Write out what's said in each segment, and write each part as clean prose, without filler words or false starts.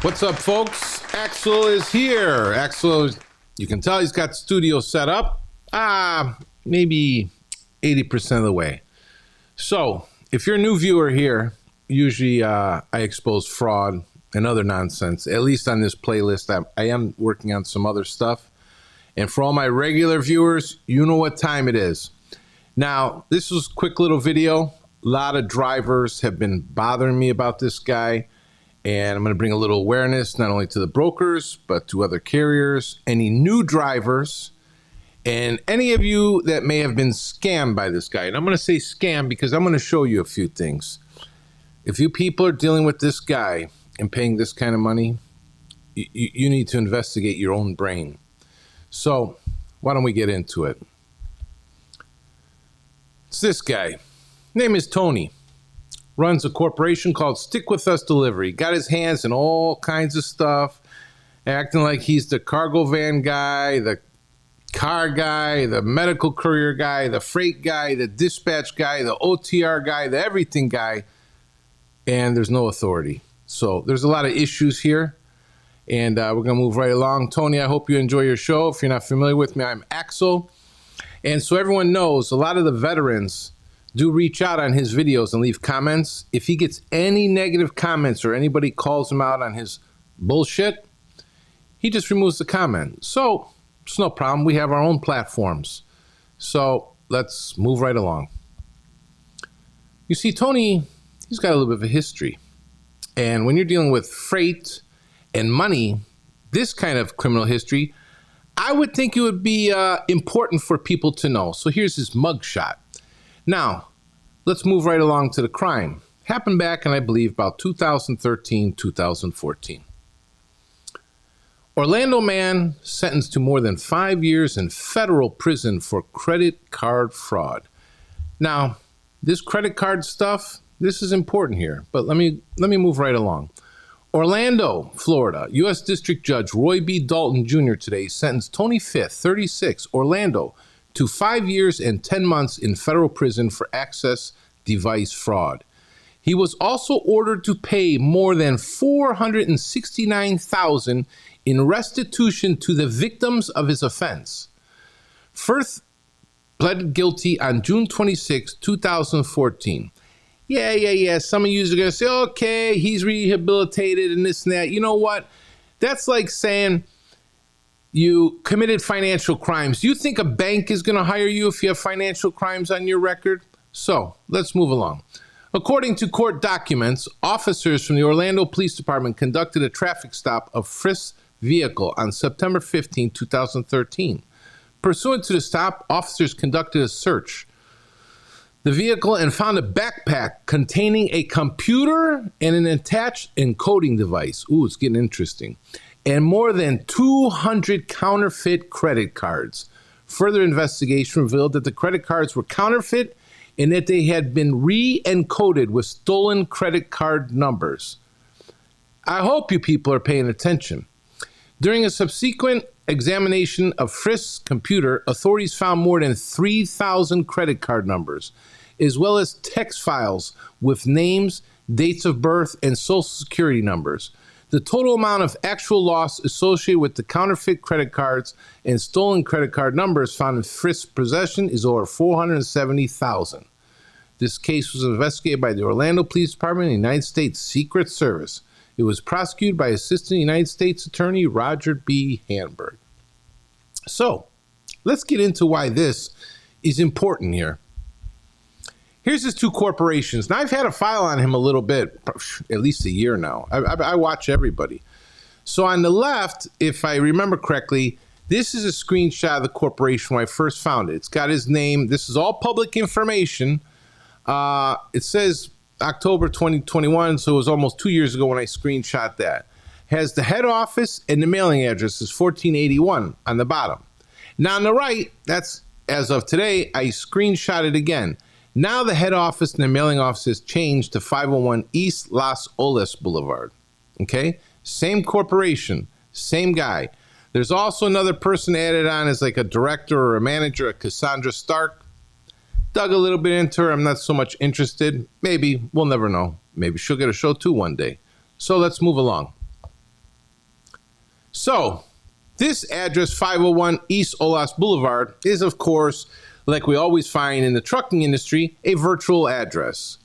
What's up, folks? Axel is here. Axel, you can tell he's got the studio set up. Maybe 80% of the way. So, if you're a new viewer here, usually I expose fraud and other nonsense, at least on this playlist. I am working on some other stuff. And for all my regular viewers, you know what time it is. Now, this was a quick little video. A lot of drivers have been bothering me about this guy. And I'm going to bring a little awareness, not only to the brokers, but to other carriers, any new drivers, and any of you that may have been scammed by this guy. And I'm going to say scam because I'm going to show you a few things. If you people are dealing with this guy and paying this kind of money, you need to investigate your own brain. So why don't we get into it? It's this guy. Name is Tony. Runs a corporation called Stick With Us Delivery. Got his hands in all kinds of stuff, acting like he's the cargo van guy, the car guy, the medical courier guy, the freight guy, the dispatch guy, the OTR guy, the everything guy, and there's no authority. So there's a lot of issues here, and we're going to move right along. Tony, I hope you enjoy your show. If you're not familiar with me, I'm Axel. And so everyone knows, a lot of the veterans do reach out on his videos and leave comments. If he gets any negative comments or anybody calls him out on his bullshit, he just removes the comment. So it's no problem. We have our own platforms. So let's move right along. You see, Tony, he's got a little bit of a history. And when you're dealing with freight and money, this kind of criminal history, I would think it would be important for people to know. So here's his mugshot. Now, let's move right along to the crime. Happened back in, I believe, about 2013, 2014. Orlando man sentenced to more than 5 years in federal prison for credit card fraud. Now, this credit card stuff, this is important here, but let me move right along. Orlando, Florida, U.S. District Judge Roy B. Dalton Jr. today sentenced Tony Frith, 36, Orlando, to 5 years and 10 months in federal prison for access device fraud. He was also ordered to pay more than $469,000 in restitution to the victims of his offense. Frith pled guilty on June 26, 2014. Yeah. Some of you are going to say, okay, he's rehabilitated and this and that. You know what? That's like saying you committed financial crimes. Do you think a bank is going to hire you if you have financial crimes on your record? So let's move along. According to court documents, officers from the Orlando Police Department conducted a traffic stop of Frith's vehicle on September 15, 2013. Pursuant to the stop, officers conducted a search the vehicle and found a backpack containing a computer and an attached encoding device. Ooh, it's getting interesting. And more than 200 counterfeit credit cards. Further investigation revealed that the credit cards were counterfeit and that they had been re-encoded with stolen credit card numbers. I hope you people are paying attention. During a subsequent examination of Frith's computer, authorities found more than 3,000 credit card numbers, as well as text files with names, dates of birth, and social security numbers. The total amount of actual loss associated with the counterfeit credit cards and stolen credit card numbers found in Frith's possession is over $470,000. This case was investigated by the Orlando Police Department and the United States Secret Service. It was prosecuted by Assistant United States Attorney Roger B. Hanberg. So, let's get into why this is important here. Here's his two corporations. Now, I've had a file on him a little bit, at least a year now. I watch everybody. So on the left, if I remember correctly, this is a screenshot of the corporation when I first found it. It's got his name. This is all public information. It says October 2021, so it was almost 2 years ago when I screenshot that. Has the head office and the mailing address is 1481 on the bottom. Now on the right, that's as of today, I screenshot it again. Now the head office and the mailing office has changed to 501 East Los Olas Boulevard. Okay? Same corporation, same guy. There's also another person added on as like a director or a manager, a Cassandra Stark. Dug a little bit into her. I'm not so much interested. Maybe. We'll never know. Maybe she'll get a show too one day. So let's move along. So this address, 501 East Olas Boulevard, is, of course, like we always find in the trucking industry, a virtual address.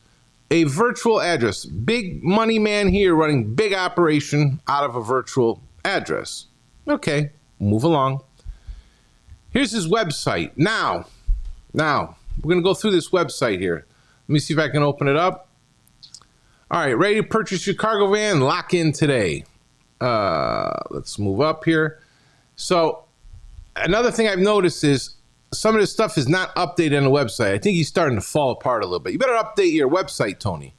A virtual address. Big money man here running big operation out of a virtual address. Okay, move along. Here's his website. Now, we're going to go through this website here. Let me see if I can open it up. All right, ready to purchase your cargo van? Lock in today. Let's move up here. So another thing I've noticed is some of this stuff is not updated on the website. I think he's starting to fall apart a little bit. You better update your website, Tony.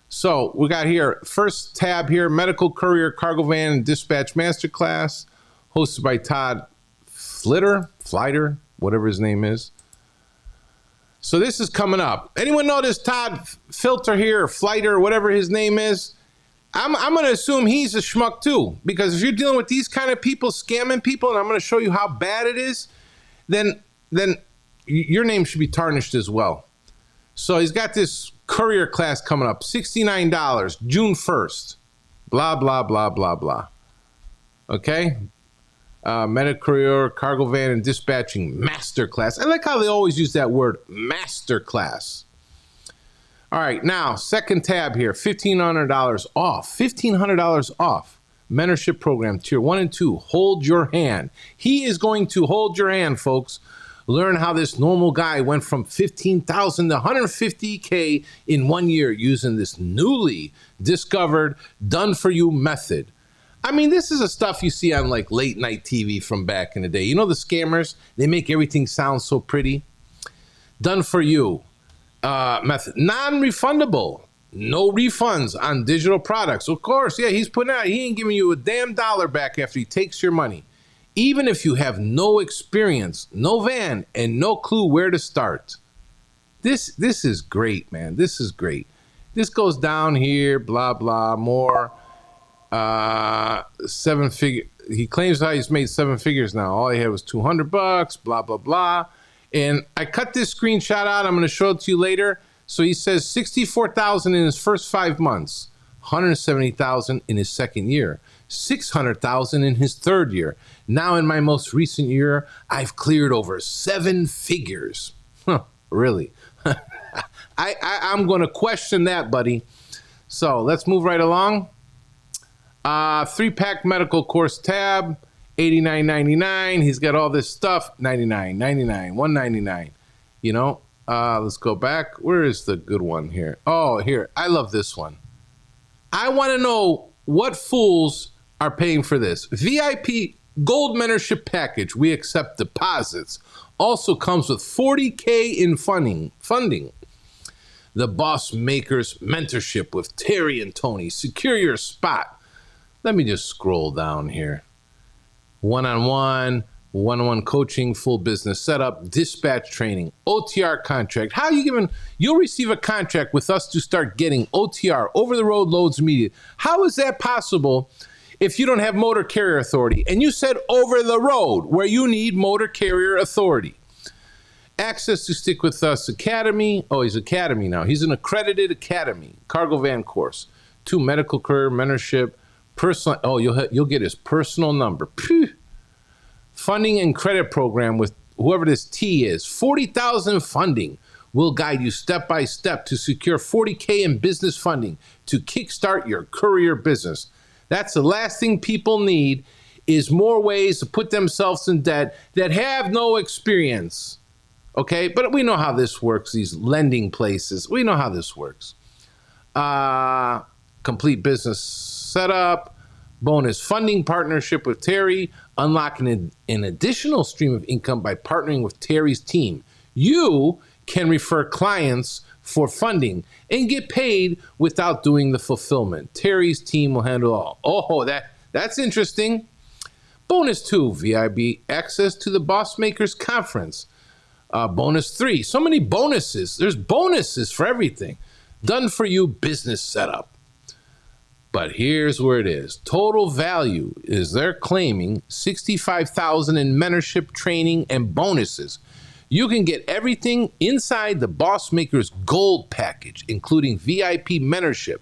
So we got here, first tab here, Medical Courier Cargo Van and Dispatch Masterclass, hosted by Todd Flitter, whatever his name is. So this is coming up. Anyone know this Todd Filter here, or Flighter, or whatever his name is? I'm going to assume he's a schmuck too, because if you're dealing with these kind of people, scamming people, and I'm going to show you how bad it is, then your name should be tarnished as well. So he's got this courier class coming up, $69, June 1st, blah, blah, blah, blah, blah. Okay? Medical Courier, Cargo Van, and Dispatching Masterclass. I like how they always use that word, Masterclass. All right, now, second tab here, $1,500 off. $1,500 off. Mentorship program, Tier 1 and 2, hold your hand. He is going to hold your hand, folks. Learn how this normal guy went from $15,000 to $150K in 1 year using this newly discovered, done-for-you method. I mean, this is the stuff you see on like late night TV from back in the day. You know the scammers? They make everything sound so pretty. Done for you method. Non-refundable. No refunds on digital products. Of course, yeah, he's putting out, he ain't giving you a damn dollar back after he takes your money. Even if you have no experience, no van, and no clue where to start. This is great, man. This is great. This goes down here, blah, blah, more. 7 figure. He claims how he's made 7 figures now. All he had was $200, blah, blah, blah. And I cut this screenshot out. I'm going to show it to you later. So he says 64,000 in his first 5 months, 170,000 in his second year, 600,000 in his third year. Now in my most recent year, I've cleared over 7 figures. Huh, really? I'm going to question that, buddy. So let's move right along. 3-pack medical course tab, $89.99. He's got all this stuff, $99, $99, $199. You know, let's go back. Where is the good one here? Oh, here. I love this one. I want to know what fools are paying for this. VIP Gold Mentorship Package. We accept deposits. Also comes with $40K in funding. The Boss Makers Mentorship with Terry and Tony. Secure your spot. Let me just scroll down here. One-on-one coaching, full business setup, dispatch training, OTR contract. How are you giving? You'll receive a contract with us to start getting OTR, over-the-road loads immediate. How is that possible if you don't have motor carrier authority? And you said over the road, where you need motor carrier authority. Access to Stick With Us Academy. Oh, he's Academy now. He's an accredited Academy. Cargo van course. 2 medical career mentorship. Personal. Oh, you'll get his personal number. Phew. Funding and credit program with whoever this T is. 40,000 funding will guide you step by step to secure 40K in business funding to kickstart your courier business. That's the last thing people need, is more ways to put themselves in debt that have no experience. Okay, but we know how this works. These lending places, we know how this works. Complete business setup, bonus funding partnership with Terry, unlocking an additional stream of income by partnering with Terry's team. You can refer clients for funding and get paid without doing the fulfillment. Terry's team will handle all. Oh, that's interesting. Bonus 2, VIP access to the Boss Makers Conference. Bonus 3, so many bonuses. There's bonuses for everything. Done for you business setup. But here's where it is. Total value is they're claiming $65,000 in mentorship training and bonuses. You can get everything inside the Boss Makers Gold package, including VIP mentorship,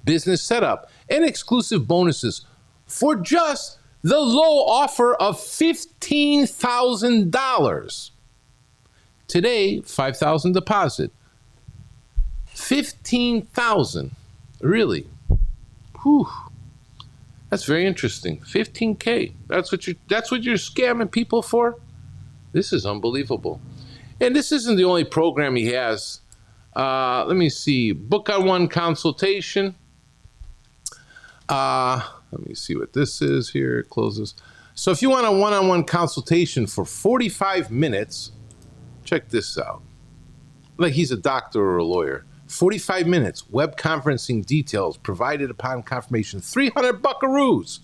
business setup, and exclusive bonuses for just The low offer of $15,000. Today, $5,000 deposit. $15,000. Really? Whew. That's very interesting. $15K. That's what you're scamming people for? This is unbelievable. And this isn't the only program he has. Let me see. Book on one consultation. Let me see what this is here. It closes. So if you want a one-on-one consultation for 45 minutes, check this out. Like he's a doctor or a lawyer. 45 minutes, web conferencing details provided upon confirmation. 300 buckaroos.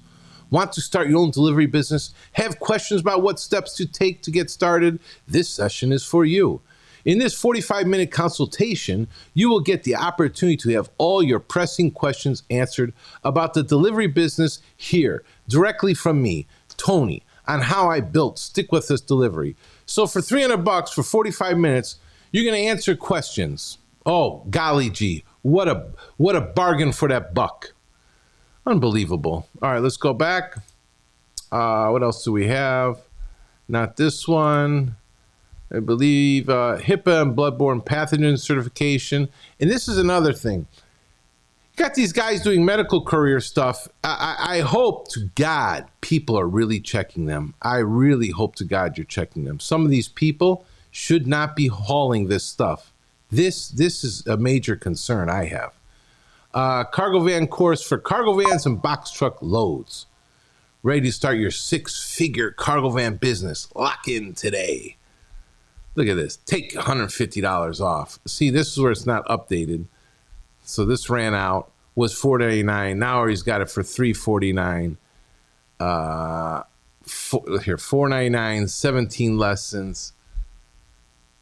Want to start your own delivery business? Have questions about what steps to take to get started? This session is for you. In this 45-minute consultation, you will get the opportunity to have all your pressing questions answered about the delivery business here, directly from me, Tony, on how I built Stick With Us Delivery. So for $300 for 45 minutes, you're going to answer questions. Oh, golly gee, what a bargain for that buck. Unbelievable. All right, let's go back. What else do we have? Not this one. I believe HIPAA and bloodborne pathogen certification. And this is another thing. You got these guys doing medical courier stuff. I hope to God people are really checking them. I really hope to God you're checking them. Some of these people should not be hauling this stuff. This is a major concern I have. Cargo van course for cargo vans and box truck loads. Ready to start your 6-figure cargo van business. Lock in today. Look at this. Take $150 off. See, this is where it's not updated. So this ran out, was $4.99. Now he's got it for $3.49. Here, $4.99, 17 lessons.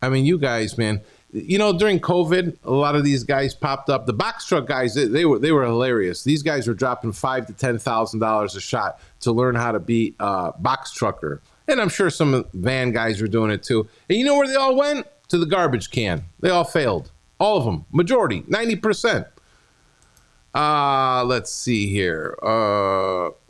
I mean, you guys, man. You know, during COVID, a lot of these guys popped up. The box truck guys, they were hilarious. These guys were dropping $5,000 to $10,000 a shot to learn how to be a box trucker. And I'm sure some van guys were doing it too. And you know where they all went? To the garbage can. They all failed. All of them. Majority. 90%. Let's see here.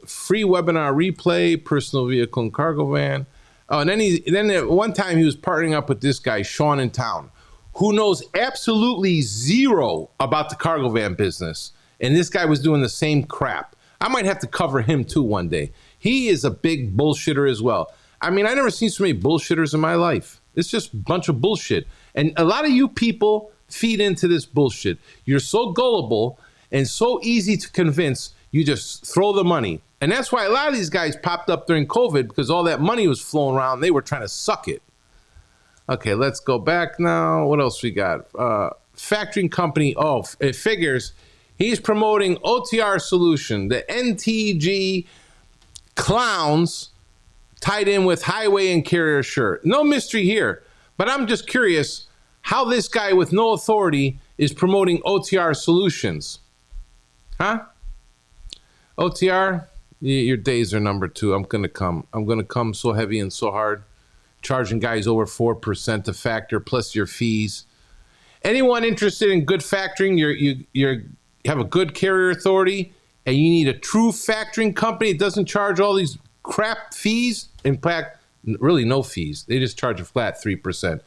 Free webinar replay, personal vehicle and cargo van. Oh, and then at one time he was partnering up with this guy, Sean in town, who knows absolutely zero about the cargo van business. And this guy was doing the same crap. I might have to cover him too one day. He is a big bullshitter as well. I mean, I never seen so many bullshitters in my life. It's just a bunch of bullshit. And a lot of you people feed into this bullshit. You're so gullible and so easy to convince, you just throw the money. And that's why a lot of these guys popped up during COVID, because all that money was flowing around. They were trying to suck it. Okay, let's go back now. What else we got? Factoring company. Oh, it figures he's promoting OTR solution, the NTG clowns tied in with highway and carrier shirt. No mystery here, but I'm just curious how this guy with no authority is promoting OTR solutions. Huh? OTR, your days are number 2. I'm going to come so heavy and so hard, charging guys over 4% to factor plus your fees. Anyone interested in good factoring, you have a good carrier authority and you need a true factoring company that doesn't charge all these crap fees. In fact, really no fees. They just charge a flat 3%.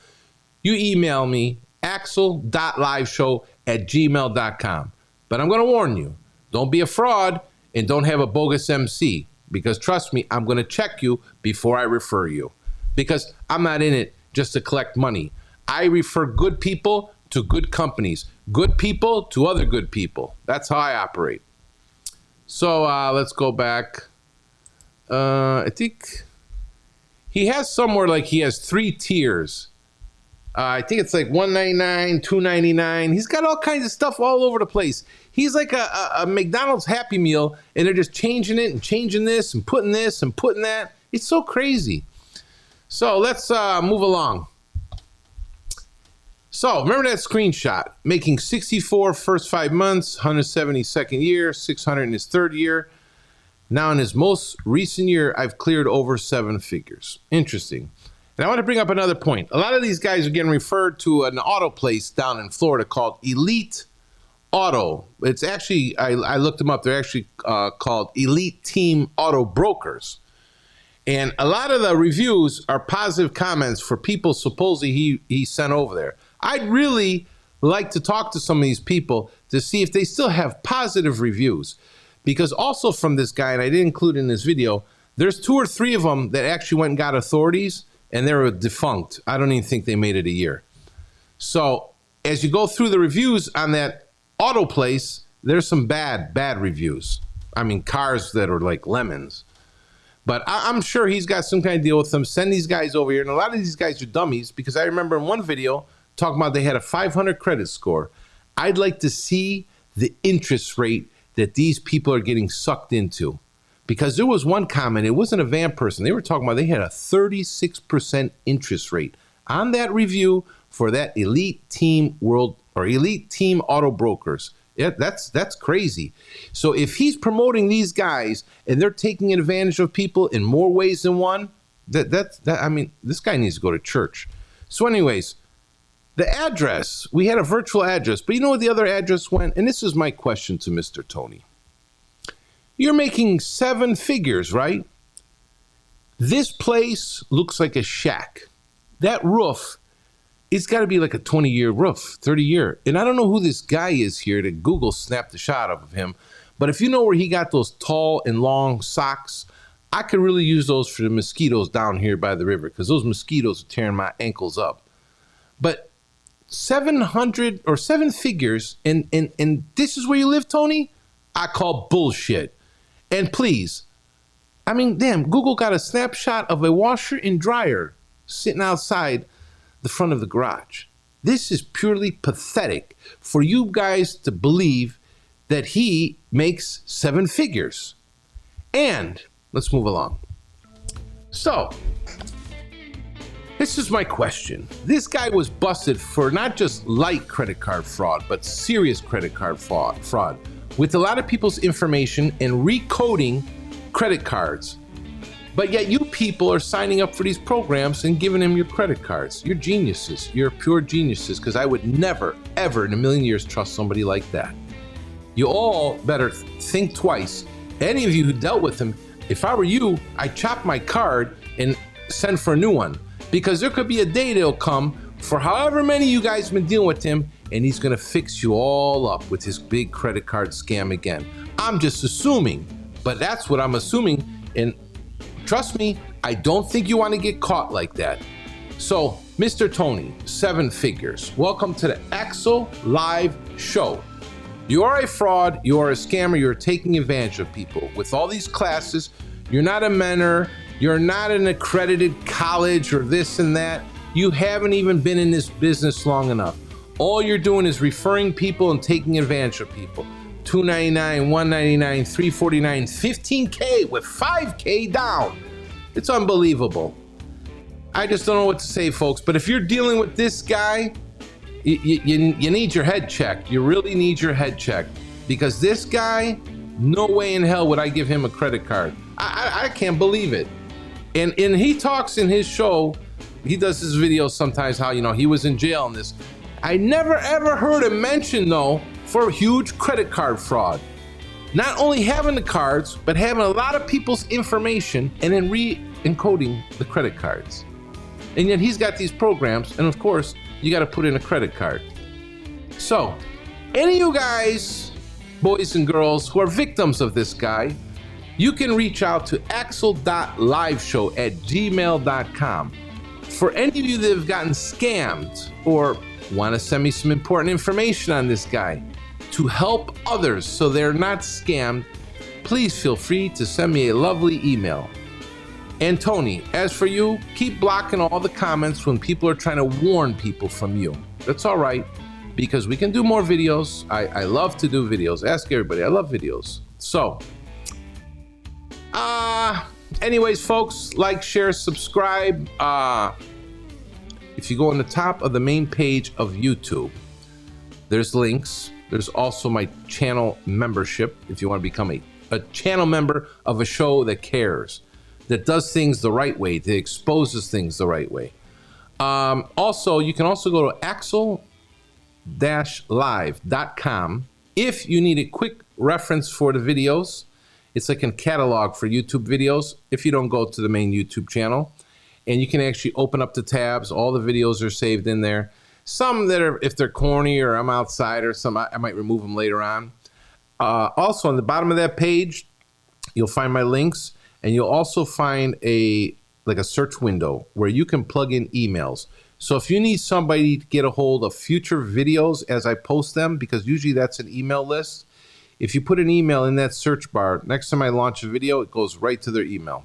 You email me, axel.liveshow@gmail.com. But I'm going to warn you, don't be a fraud and don't have a bogus MC, because trust me, I'm going to check you before I refer you, because I'm not in it just to collect money. I refer good people to good companies, good people to other good people. That's how I operate. So let's go back. I think he has somewhere like he has 3 tiers. I think it's like $199, $299. He's got all kinds of stuff all over the place. He's like a McDonald's Happy Meal, and they're just changing it and changing this and putting that. It's so crazy. So let's move along. So remember that screenshot, making 64 first 5 months, 170 second year, 600 in his third year. Now in his most recent year, I've cleared over 7 figures. Interesting. And I want to bring up another point. A lot of these guys are getting referred to an auto place down in Florida called Elite Auto. It's actually, I looked them up. They're actually called Elite Team Auto Brokers. And a lot of the reviews are positive comments for people supposedly he sent over there. I'd really like to talk to some of these people to see if they still have positive reviews. Because also from this guy, and I didn't include in this video, there's 2 or 3 of them that actually went and got authorities, and they were defunct. I don't even think they made it a year. So as you go through the reviews on that auto place, there's some bad reviews. I mean, cars that are like lemons. But I'm sure he's got some kind of deal with them. Send these guys over here. And a lot of these guys are dummies, because I remember in one video talking about they had a 500 credit score. I'd like to see the interest rate that these people are getting sucked into. Because there was one comment, it wasn't a van person. They were talking about they had a 36% interest rate on that review for that Elite Team Elite Team Auto Brokers. Yeah, that's crazy. So if he's promoting these guys and they're taking advantage of people in more ways than one, I mean, this guy needs to go to church. So anyways, the address, we had a virtual address, but you know where the other address went? And this is my question to Mr. Tony. You're making 7 figures, right? This place looks like a shack. That roof, it's got to be like a 20-year roof, 30-year. And I don't know who this guy is here that Google snapped a shot of him. But if you know where he got those tall and long socks, I could really use those for the mosquitoes down here by the river, because those mosquitoes are tearing my ankles up. But 700 or 7 figures, and this is where you live, Tony? I call bullshit. And please, I mean, damn, Google got a snapshot of a washer and dryer sitting outside the front of the garage. This is purely pathetic for you guys to believe that he makes 7 figures. And let's move along. So, this is my question. This guy was busted for not just light credit card fraud, but serious credit card fraud with a lot of people's information and recoding credit cards. But yet you people are signing up for these programs and giving them your credit cards. You're geniuses. You're pure geniuses, because I would never, ever in a million years trust somebody like that. You all better think twice. Any of you who dealt with him, if I were you, I'd chop my card and send for a new one, because there could be a day that'll come for however many of you guys have been dealing with him, and he's going to fix you all up with his big credit card scam again. I'm just assuming, but that's what I'm assuming. And trust me, I don't think you want to get caught like that. So, Mr. Tony, 7 figures. Welcome to the Axel Live Show. You are a fraud, you are a scammer, you're taking advantage of people. With all these classes, you're not a mentor, you're not an accredited college or this and that. You haven't even been in this business long enough. All you're doing is referring people and taking advantage of people. $299, $199, $349, $15K with $5K down. It's unbelievable. I just don't know what to say, folks. But if you're dealing with this guy, you need your head checked. You really need your head checked, because this guy, no way in hell would I give him a credit card. I can't believe it. And he talks in his show, he does his videos sometimes how, he was in jail and this. I never ever heard him mention, though, for huge credit card fraud. Not only having the cards, but having a lot of people's information and then re-encoding the credit cards. And yet he's got these programs, and of course, you got to put in a credit card. So, any of you guys, boys and girls, who are victims of this guy, you can reach out to axel.liveshow@gmail.com. For any of you that have gotten scammed or want to send me some important information on this guy to help others so they're not scammed, please feel free to send me a lovely email. And Tony, as for you, keep blocking all the comments when people are trying to warn people from you. That's all right, because we can do more videos. I love to do videos. Ask everybody. I love videos. So, anyways, folks, like, share, subscribe. If you go on the top of the main page of YouTube, there's links. There's also my channel membership if you want to become a channel member of a show that cares, that does things the right way, that exposes things the right way. Also, you can also go to axel-live.com If you need a quick reference for the videos, it's like a catalog for YouTube videos if you don't go to the main YouTube channel. And you can actually open up the tabs. All the videos are saved in there. Some that are, if they're corny or I'm outside or some, I might remove them later on. Also, on the bottom of that page, you'll find my links, and you'll also find a search window where you can plug in emails. So if you need somebody to get a hold of future videos as I post them, because usually that's an email list, if you put an email in that search bar, next time I launch a video, it goes right to their email.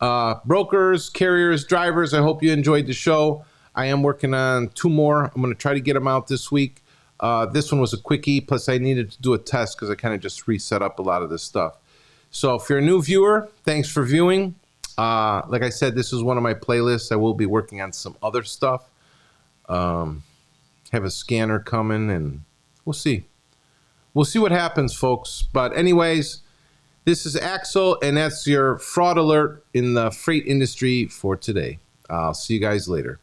Brokers, carriers, drivers, I hope you enjoyed the show. I am working on 2 more. I'm going to try to get them out this week. This one was a quickie, plus I needed to do a test because I kind of just reset up a lot of this stuff. So if you're a new viewer, thanks for viewing. Like I said, this is one of my playlists. I will be working on some other stuff. Have a scanner coming, and we'll see. We'll see what happens, folks. But anyways, this is Axel, and that's your fraud alert in the freight industry for today. I'll see you guys later.